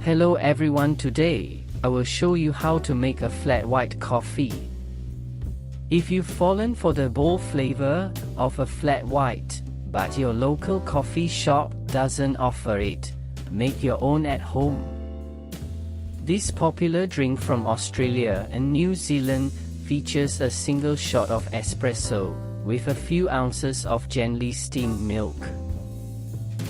Hello everyone, today I will show you how to make a flat white coffee. If you've fallen for the bold flavor of a flat white, but your local coffee shop doesn't offer it, make your own at home. This popular drink from Australia and New Zealand features a single shot of espresso with a few ounces of gently steamed milk.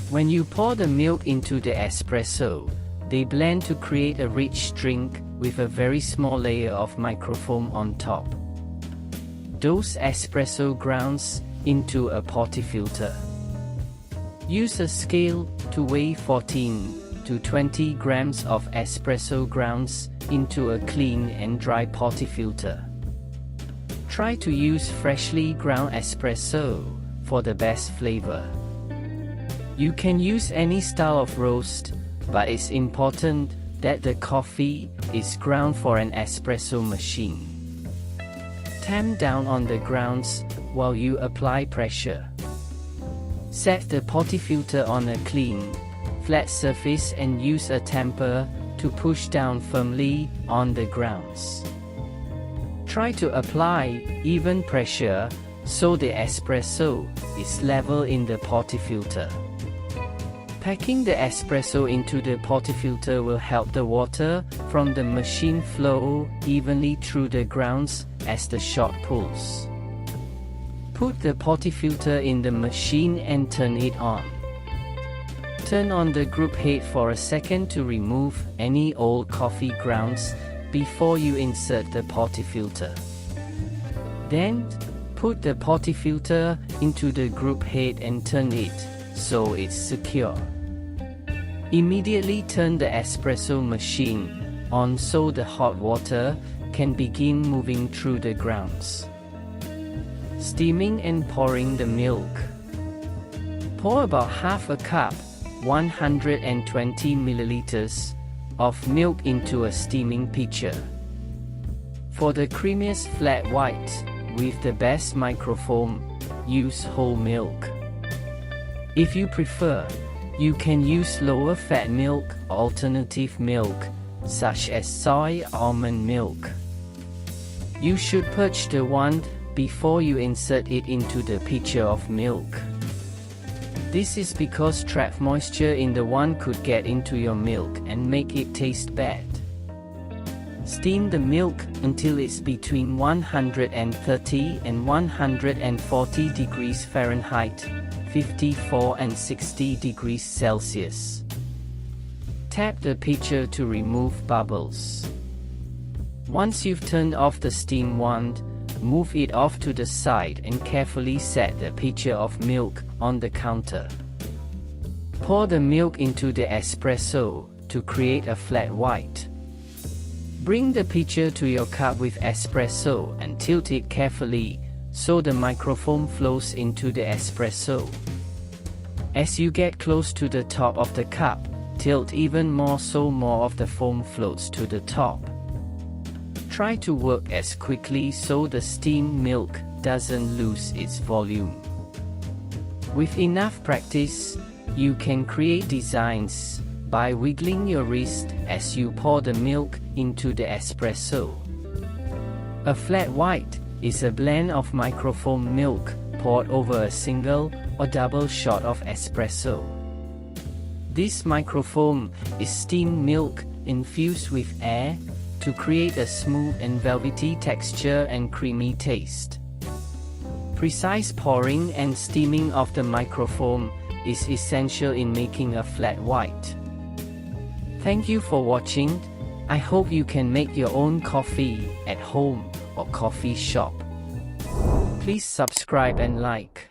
When you pour the milk into the espresso, they blend to create a rich drink with a very small layer of microfoam on top. Dose espresso grounds into a portafilter. Use a scale to weigh 14 to 20 grams of espresso grounds into a clean and dry portafilter. Try to use freshly ground espresso for the best flavor. You can use any style of roast, but it's important that the coffee is ground for an espresso machine. Tamp down on the grounds while you apply pressure. Set the portafilter on a clean, flat surface and use a tamper to push down firmly on the grounds. Try to apply even pressure so the espresso is level in the portafilter. Packing the espresso into the portafilter will help the water from the machine flow evenly through the grounds as the shot pulls. Put the portafilter in the machine and turn it on. Turn on the group head for a second to remove any old coffee grounds before you insert the portafilter. Then, put the portafilter into the group head and turn it so it's secure. Immediately turn the espresso machine on so the hot water can begin moving through the grounds. Steaming and pouring the milk. Pour about half a cup, 120 milliliters, of milk into a steaming pitcher. For the creamiest flat white, with the best microfoam, use whole milk. If you prefer, you can use lower fat milk or alternative milk, such as soy almond milk. You should purge the wand before you insert it into the pitcher of milk. This is because trapped moisture in the wand could get into your milk and make it taste bad. Steam the milk until it's between 130 and 140 degrees Fahrenheit, 54 and 60 degrees Celsius. Tap the pitcher to remove bubbles. Once you've turned off the steam wand, move it off to the side and carefully set the pitcher of milk on the counter. Pour the milk into the espresso to create a flat white. Bring the pitcher to your cup with espresso and tilt it carefully so the microfoam flows into the espresso. As you get close to the top of the cup, tilt even more so more of the foam floats to the top. Try to work as quickly so the steamed milk doesn't lose its volume. With enough practice, you can create designs by wiggling your wrist as you pour the milk into the espresso. A flat white is a blend of microfoam milk poured over a single or double shot of espresso. This microfoam is steamed milk infused with air to create a smooth and velvety texture and creamy taste. Precise pouring and steaming of the microfoam is essential in making a flat white. Thank you for watching. I hope you can make your own coffee at home or coffee shop. Please subscribe and like.